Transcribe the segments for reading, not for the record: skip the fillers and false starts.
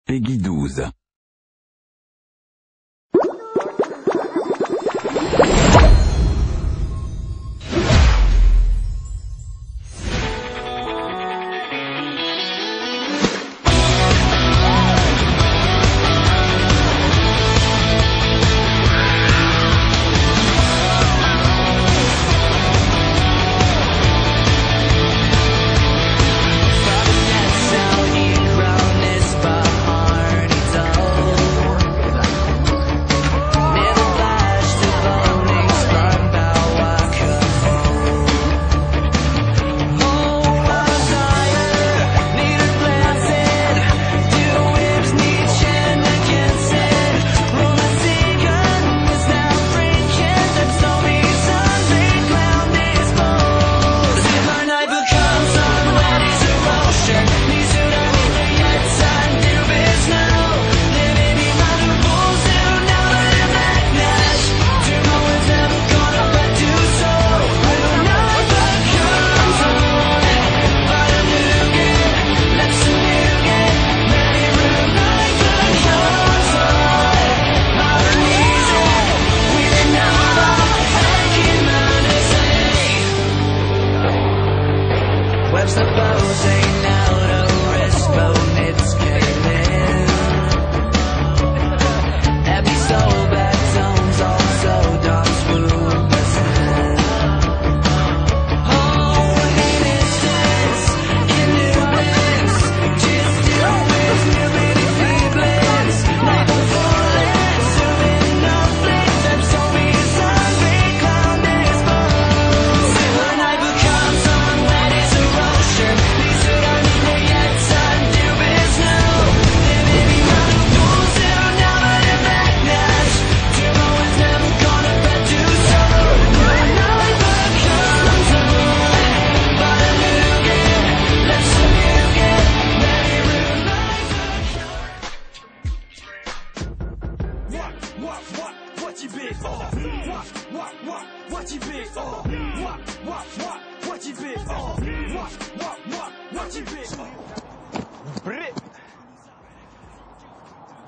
Peggy 12.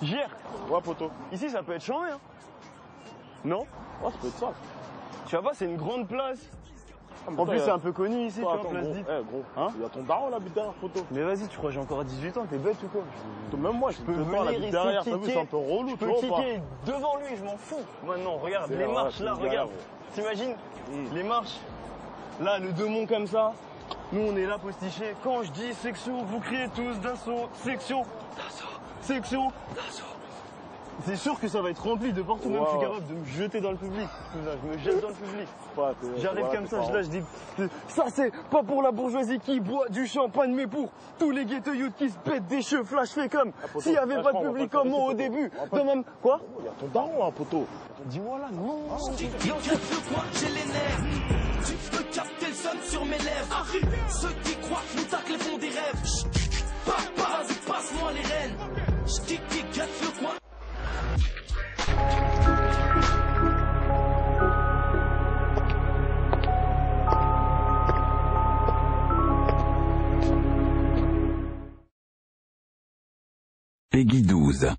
Gère. Ouais, poto. Ici, ça peut être chambé, hein. Non? Ouais, ça peut être ça. Tu vas pas, c'est une grande place. Ah, En plus, c'est un peu connu ici, tu vois, place gros. dite. Eh, gros, Hein? il y a ton daron là-bas derrière, poto. Mais vas-y, tu crois que j'ai encore 18 ans, t'es bête ou quoi? Même moi, je peux venir la ici derrière, t'as vu, kicker, c'est un peu relou, je tu peux vois ou pas? kicker devant lui, je m'en fous. Maintenant, regarde, C'est les vrai, marches c'est là, une galère, regarde. T'imagines? Les marches. Là, le deux monts comme ça. Nous, on est là postichés. Quand je dis section, vous criez tous d'assaut. Section, d'assaut, section, d'assaut. C'est sûr que ça va être rempli de partout, même je suis capable de me jeter dans le public. Je me jette dans le public. J'arrive comme ça, je dis, ça c'est pas pour la bourgeoisie qui boit du champagne, mais pour tous les ghetto youths qui se pètent des cheveux, flash fait comme s'il n'y avait pas de public comme moi au début. Toi même, quoi? Il y a ton daron, hein, poto. Dis-moi là, non. J'ai les nerfs. Tu peux capter le son sur mes lèvres. Ceux qui croient que nous tacles font des rêves. Vas-y, passe-moi les rênes. J'kick qui gâte le coin. Peggy 12.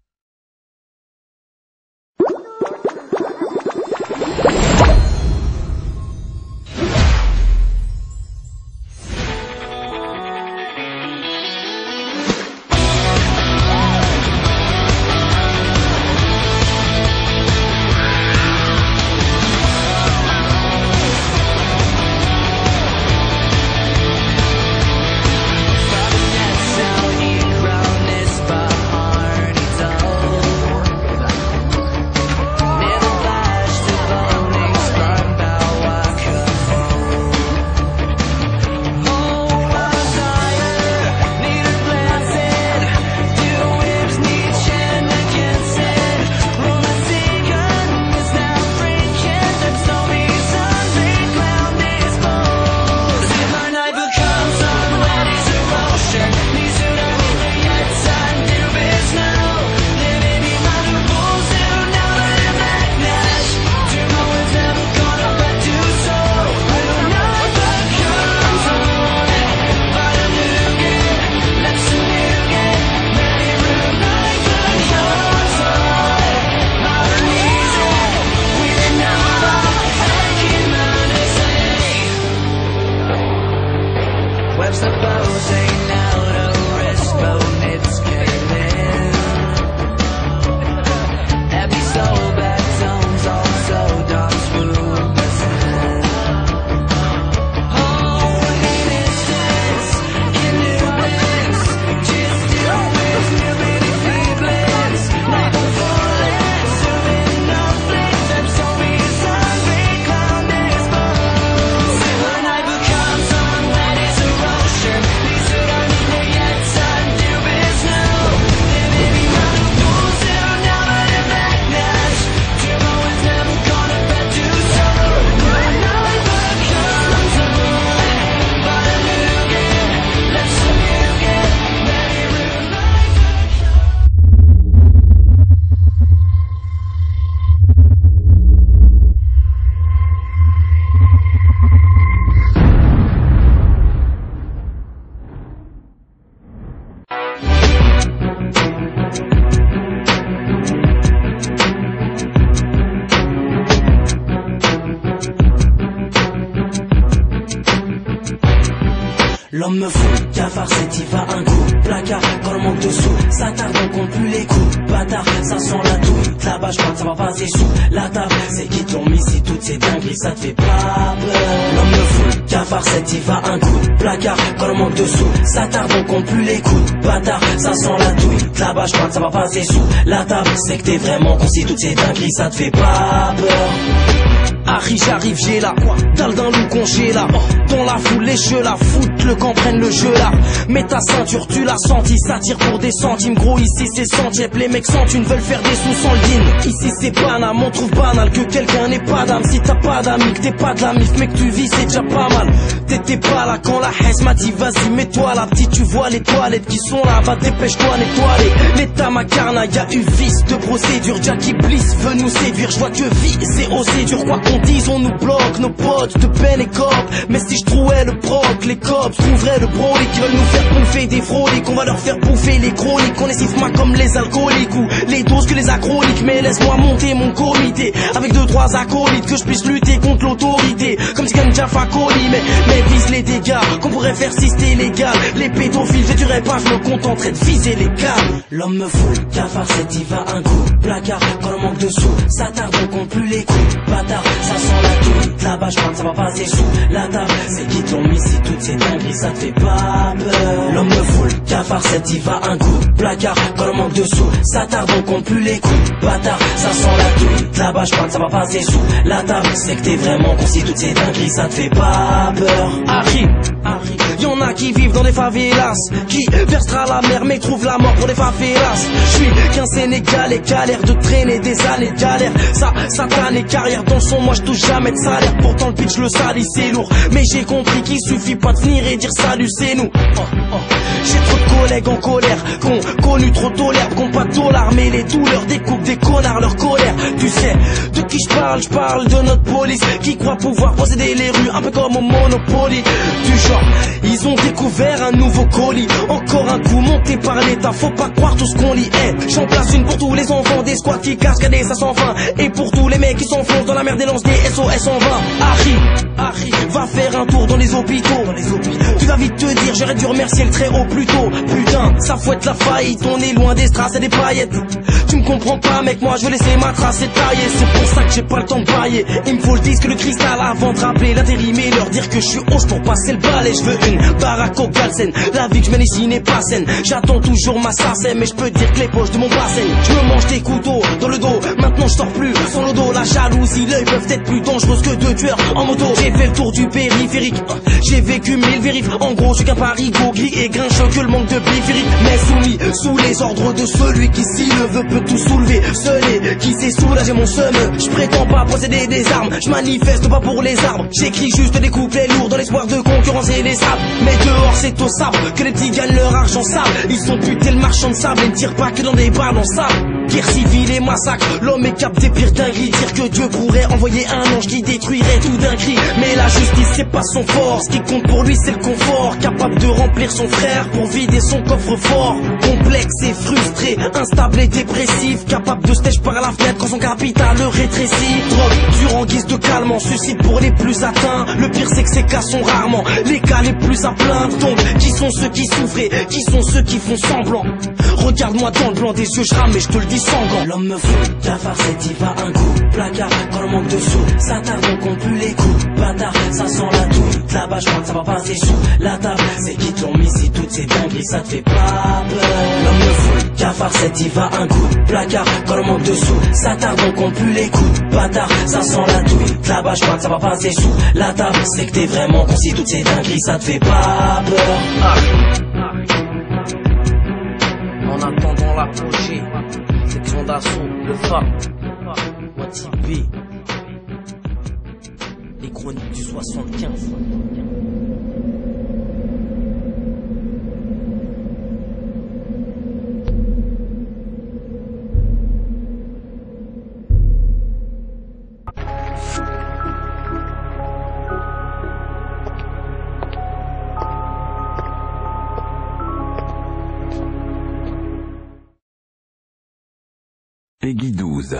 Crown is behind it all. L'homme me fout, cafard c'est y va un coup. Placard, quand le manque de sous, ça tarde on compte plus les coups. Bâtard, ça sent la douille. Là-bas je crois que ça va passer sous la table. C'est qui t'ont mis si toutes ces dingueries ça te fait pas peur. L'homme me fout, cafard c'est y va un coup. Placard, quand le manque de sous, ça tarde on compte plus les coups. Bâtard, ça sent la douille. Là-bas je crois que ça va passer sous la table. C'est que t'es vraiment con si toutes ces dingueries ça te fait pas peur. Harry j'arrive j'ai là, dalle d'un loup congé là. Dans la foule les jeux là, fout le camp prenne le jeu là. Mets ta ceinture tu l'as senti, ça tire pour des centimes. Gros ici c'est centièple, les mecs sans une veulent faire des sous sans le din. Ici c'est banal, on trouve banal que quelqu'un n'ait pas d'âme. Si t'as pas d'amis, que t'es pas de la mif, mais que tu vis c'est déjà pas mal. T'étais pas là quand la Hesse m'a dit vas-y mets-toi là. Petit tu vois les toilettes qui sont là, va dépêche-toi nettoyer. L'état macarna, y'a eu vice de procédure. Jackie Bliss veut nous séduire, je vois que vie c'est aussi dur. Quoi qu'on dise on nous bloque nos potes de peine et cop. Mais si je trouvais le proc, les cops trouveraient le broly. Qui veulent nous faire bouffer des froliques, on va leur faire bouffer les chroniques. On les siffle moi comme les alcooliques ou les doses que les acroniques. Mais laisse-moi monter mon comité avec 2-3 acolytes, que je puisse lutter contre l'autorité comme si Ganja Fakoli. Mais vise les dégâts qu'on pourrait faire si c'était légal. Les pédophiles je dirais pas, je me contenterais de viser les câbles. L'homme me fout, cafard c'est y va un coup. Placard quand le manque de sous, ça tarde on compte plus les coups. Bâtard, ça sent la douille. Là-bas je crois que ça va passer sous la table. C'est qui t'ont mis si toutes ces dingueries ça te fait pas peur. L'homme me fout, cafard c'est y va un coup. Placard quand le manque de sous, ça tarde on compte plus les coups. Bâtard, ça sent la douille. Là-bas je crois que ça va passer sous la table. C'est que t'es vraiment con si toutes ces dingueries ça te fait pas peur. Harry, y'en a qui vivent dans des favelas, qui versera la mer mais trouvent la mort pour des favelas. Je suis qu'un Sénégalais galère de traîner des années de galère. Ça tanne et carrière dans le son, moi je touche jamais de salaire. Pourtant le pitch le salit c'est lourd, mais j'ai compris qu'il suffit pas de venir et dire salut c'est nous. J'ai trop de collègues en colère, qu'on connu trop tôt l'herbe, qu'on pas tôt l'armée, les douleurs découpent des connards leur colère. Tu sais de qui je parle de notre police qui croit pouvoir posséder les rues un peu comme au Monopoly. Du genre, ils ont découvert un nouveau colis, encore un coup monté par l'état, faut pas croire tout ce qu'on lit. J'en place une pour tous les enfants des squats qui cascadent ça sans fin, et pour tous les mecs qui s'enfoncent dans la merde et lancent des SOS en vain. Harry, va faire un tour dans les hôpitaux. Tu vas vite te dire j'aurais dû remercier le très haut plus tôt. Putain, ça fouette la faillite, on est loin des strass et des paillettes. Tu me comprends pas mec, moi je veux laisser ma trace étaillée. C'est pour ça que j'ai pas le temps de bailler. Il me faut le disque, le cristal avant de rappeler l'intérim et leur dire que je suis hausse pour passer le balai. Je veux une baraque au Galsen, la vie que je mène ici n'est pas saine. J'attends toujours ma sarcème, mais je peux dire que les poches de mon bassin. Je me mange des couteaux dans le dos, maintenant je sors plus sans le dos. La jalousie, l'œil peuvent être plus dangereuses que deux tueurs en moto. J'ai fait le tour du périphérique, j'ai vécu 1000 vérifs. En gros, je suis qu'un parigot gris et grincheux que le manque de biférique. Mais soumis sous les ordres de celui qui, s'il le veut, peut tout soulever. Seul et qui sait soulager mon seum. Je prétends pas posséder des armes, je manifeste pas pour les arbres. J'écris juste des couplets lourds dans l'espoir de concurrencer les sables. Mais dehors, c'est au sabre que les petits gagnent leur argent sable. Ils sont putés le marchand de sable et ne tirent pas que dans des balles en sable. Guerre civile et massacre, l'homme est cap des pires dingueries. Dire que Dieu pourrait envoyer un ange qui détruirait tout d'un cri. Mais la justice c'est pas son fort, ce qui compte pour lui c'est le confort. Capable de remplir son frère pour vider son coffre-fort. Complexe et frustré, instable et dépressif. Capable de stèche par la fenêtre quand son capital le rétrécit. Drogue dure en guise de calmant, suicide pour les plus atteints. Le pire c'est que ces cas sont rarement les cas les plus à plaindre. Donc qui sont ceux qui souffrent et qui sont ceux qui font semblant? Regarde-moi dans le blanc des yeux, je rame mais je te le dis sans gants. L'homme me fout, cafard c'est y va un coup. Placard quand le manque de sous, ça tarde on compte plus les coups. Bâtard, ça sent la douille. Là-bas je crois que ça va passer sous la table. C'est qui t'ont mis si toutes ces dingueries ça te fait pas peur. L'homme me fout, cafard c'est y va un coup. Placard quand le manque de sous, ça tarde on compte plus les coups. Bâtard, ça sent la douille. Là-bas je crois que ça va passer sous la table. C'est que t'es vraiment con si toutes ces dingueries ça te fait pas peur. En attendant l'apogée, section d'assaut, le FAP, Watibi, les chroniques du 75. Peggy 12.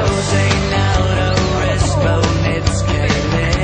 Rose ain't out, a Respo, Netscape.